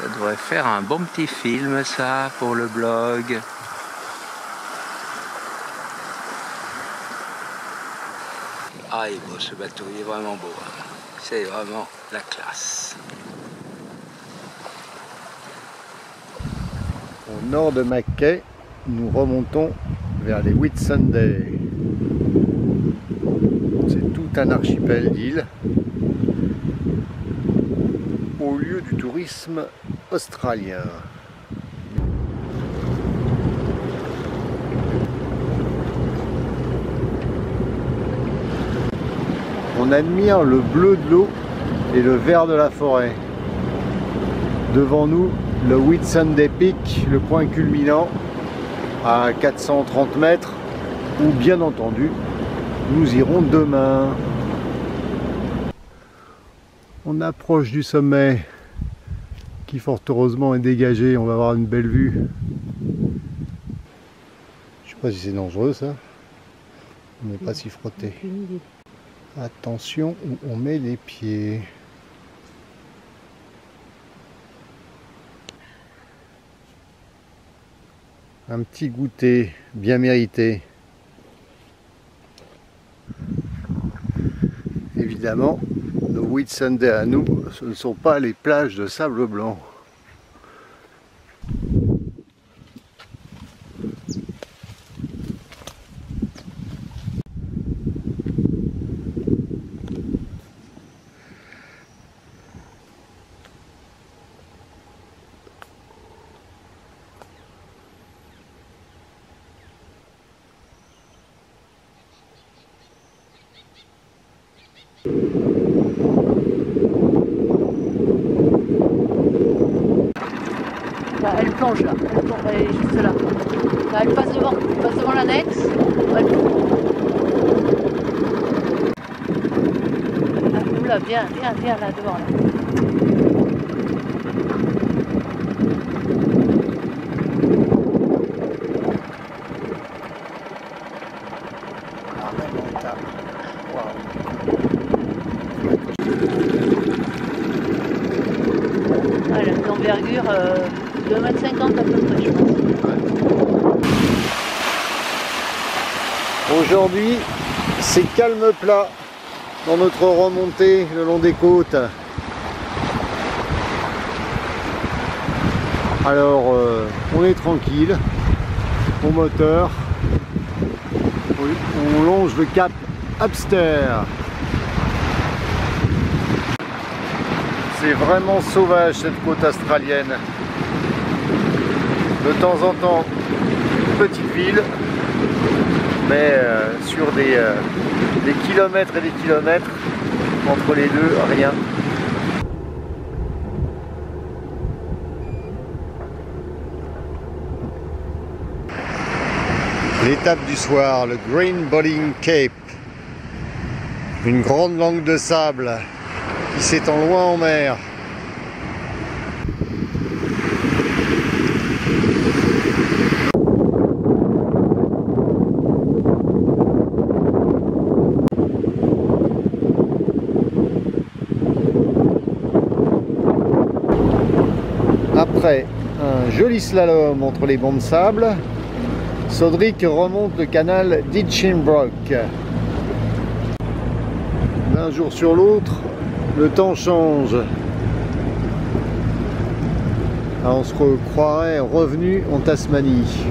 Ça devrait faire un bon petit film, ça, pour le blog. Ah, il est beau ce bateau, il est vraiment beau. Hein. C'est vraiment la classe. Au nord de Mackay, nous remontons vers les Whitsunday. C'est tout un archipel d'îles au lieu du tourisme australien. On admire le bleu de l'eau et le vert de la forêt. Devant nous, le Whitsunday Peak, le point culminant à 430 mètres, où bien entendu, nous irons demain. On approche du sommet qui fort heureusement est dégagé, on va avoir une belle vue. Je sais pas si c'est dangereux ça, on n'est pas s'y frotter. Attention où on met les pieds. Un petit goûter bien mérité. Évidemment, nos Whitsunday à nous, ce ne sont pas les plages de sable blanc. Là, elle plonge là, elle est juste là. Là, elle passe devant l'annexe. Ouais. Là, viens là devant là. Voilà, d'envergure 2,50 m à peu près, je pense. Aujourd'hui, c'est calme plat dans notre remontée le long des côtes. Alors, on est tranquille, au moteur, on longe le cap Upster. C'est vraiment sauvage cette côte australienne. De temps en temps, une petite ville, mais sur des kilomètres et des kilomètres, entre les deux, rien. L'étape du soir, le Green Bowling Cape. Une grande langue de sable qui s'étend loin en mer. Après un joli slalom entre les bancs de sable, Sodric remonte le canal d'Itchinbrook. D'un jour sur l'autre, le temps change. Alors on se croirait revenu en Tasmanie.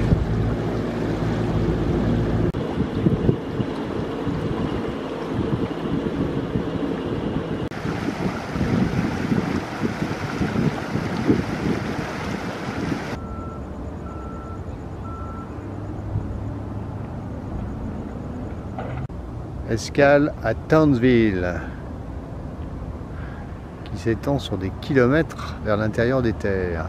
Escale à Townsville, qui s'étend sur des kilomètres vers l'intérieur des terres.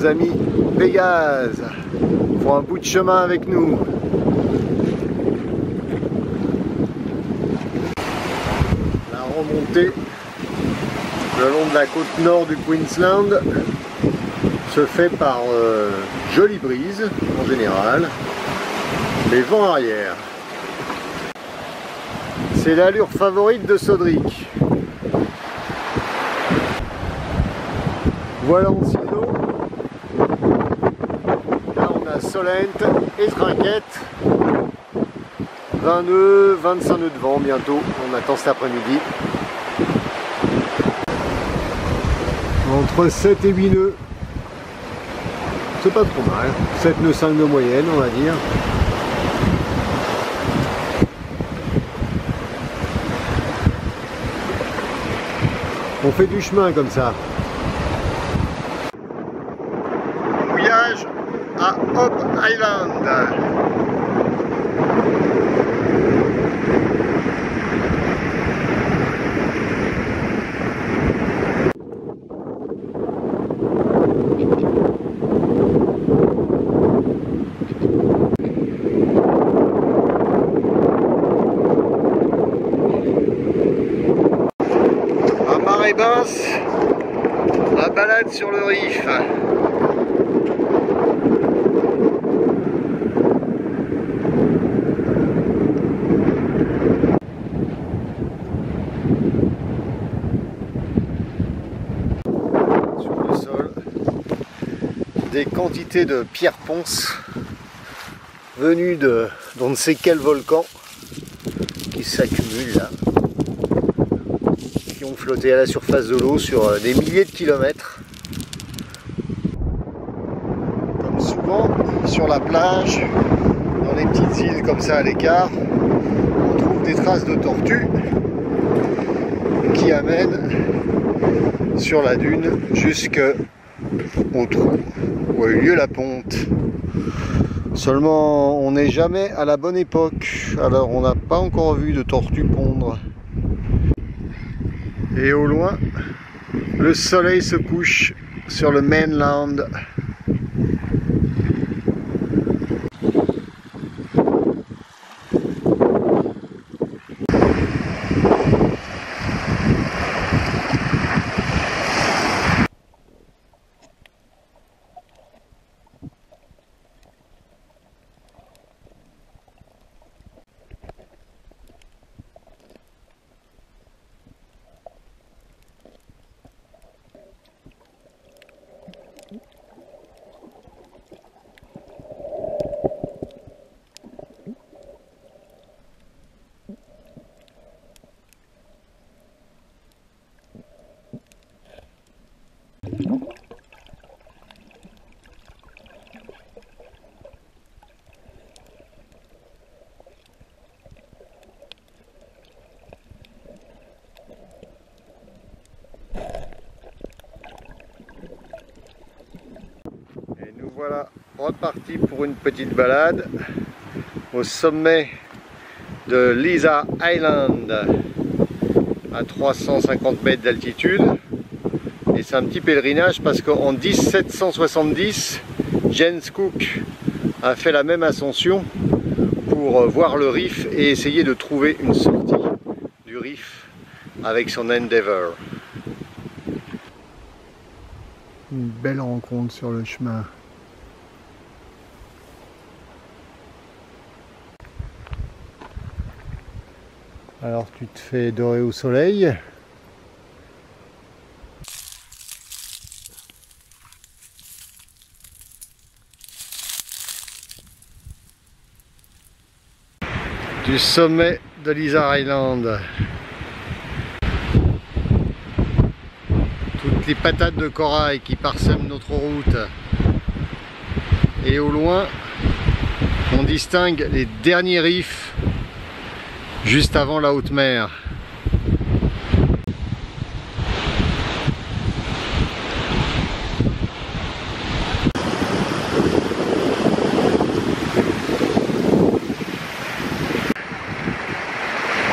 amis Pégase font un bout de chemin avec nous. La remontée le long de la côte nord du Queensland se fait par jolie brise en général, les vents arrière. C'est l'allure favorite de Sodric. Voilà Ancino. Là on a Solent et Trinquette. 20 nœuds, 25 nœuds de vent bientôt. On attend cet après-midi. Entre 7 et 8 nœuds. C'est pas trop mal. 7 nœuds 5 de moyenne on va dire. On fait du chemin comme ça. Mouillage à Hope Island. À marée basse, la balade sur le Rif. Sur le sol, des quantités de pierres ponces venues de d'on ne sait quel volcan qui s'accumulent là, qui ont flotté à la surface de l'eau sur des milliers de kilomètres. Comme souvent sur la plage, dans les petites îles comme ça à l'écart, on trouve des traces de tortues qui amènent sur la dune jusqu'au trou où a eu lieu la ponte. Seulement on n'est jamais à la bonne époque, alors on n'a pas encore vu de tortues pondre. Et au loin, le soleil se couche sur le mainland. Voilà, reparti pour une petite balade au sommet de Liza Island à 350 mètres d'altitude. Et c'est un petit pèlerinage parce qu'en 1770, James Cook a fait la même ascension pour voir le Rif et essayer de trouver une sortie du Rif avec son Endeavour. Une belle rencontre sur le chemin. Alors tu te fais dorer au soleil. Du sommet de Liza Island. Toutes les patates de corail qui parsèment notre route. Et au loin, on distingue les derniers rifs juste avant la haute mer.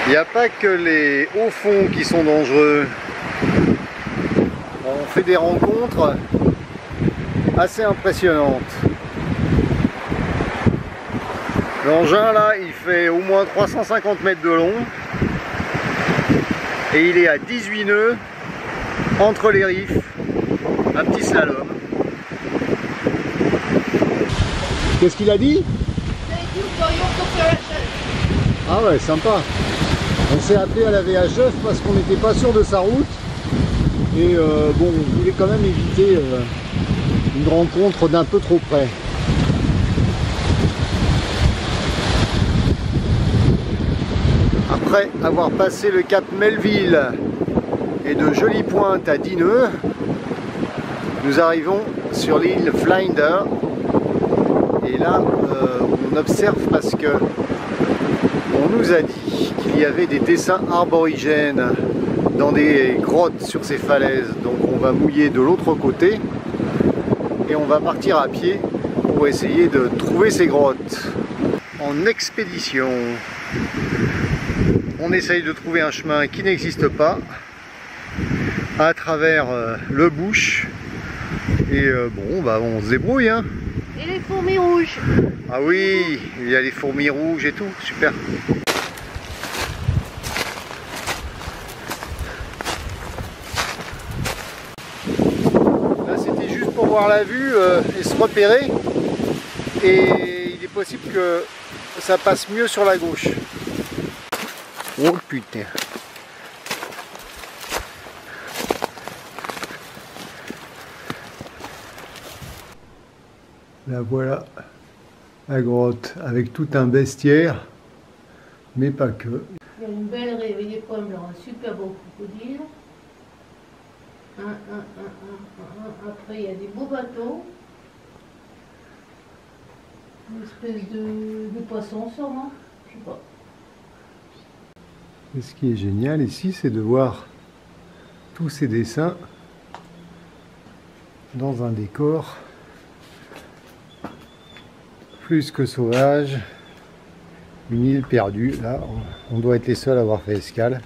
Il n'y a pas que les hauts fonds qui sont dangereux. On fait des rencontres assez impressionnante. L'engin là, il fait au moins 350 mètres de long et il est à 18 nœuds entre les riffs, un petit slalom. Qu'est-ce qu'il a dit? Ah ouais, sympa. On s'est appelé à la VHF parce qu'on n'était pas sûr de sa route et bon, on voulait quand même éviter une rencontre d'un peu trop près. Après avoir passé le cap Melville et de jolies pointes à 10 nœuds, nous arrivons sur l'île Flinder. Et là, on observe parce que on nous a dit qu'il y avait des dessins aborigènes dans des grottes sur ces falaises. Donc on va mouiller de l'autre côté et on va partir à pied pour essayer de trouver ces grottes. En expédition, on essaye de trouver un chemin qui n'existe pas à travers le bush. Et bon, bah, on se débrouille, hein. Et les fourmis rouges. Ah oui, il y a les fourmis rouges et tout, super. Là c'était juste pour voir la vue et se repérer. Et il est possible que ça passe mieux sur la gauche. Oh putain. Là voilà la grotte avec tout un bestiaire, mais pas que. Il y a une belle réveillée point blanc, un super beau crocodile. Après il y a des beaux bateaux. Une espèce de poisson sûrement, je sais pas. Et ce qui est génial ici, c'est de voir tous ces dessins dans un décor plus que sauvage, une île perdue. Là, on doit être les seuls à avoir fait escale.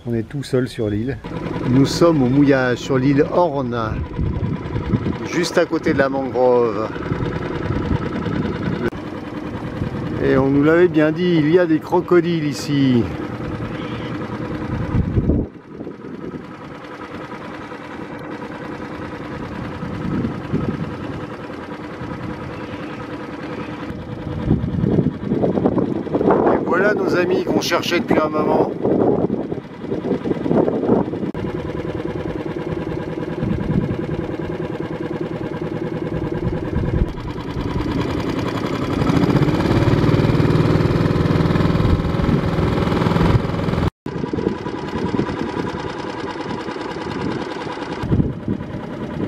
On est tout seul sur l'île. Nous sommes au mouillage sur l'île Horn, juste à côté de la mangrove. Et on nous l'avait bien dit, il y a des crocodiles ici. Voilà nos amis qu'on cherchait depuis un moment.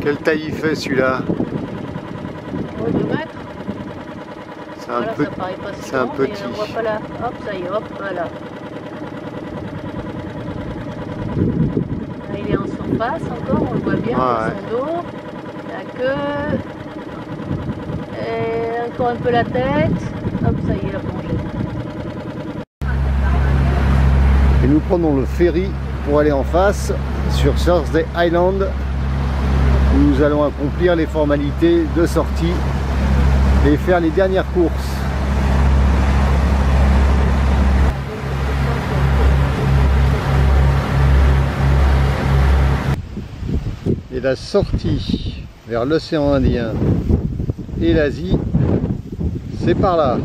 Quelle taille il fait celui-là? 2 mètres. C'est un, Voilà, peu... c'est un petit. On voit pas là. Hop, ça y est, hop, voilà. Là, il est en surface encore, on le voit bien, Ah, son dos, la queue, et encore un peu la tête. Hop, ça y est, la plongée. Et nous prenons le ferry pour aller en face sur Thursday Island, où nous allons accomplir les formalités de sortie et faire les dernières courses. Et la sortie vers l'océan Indien et l'Asie, c'est par là.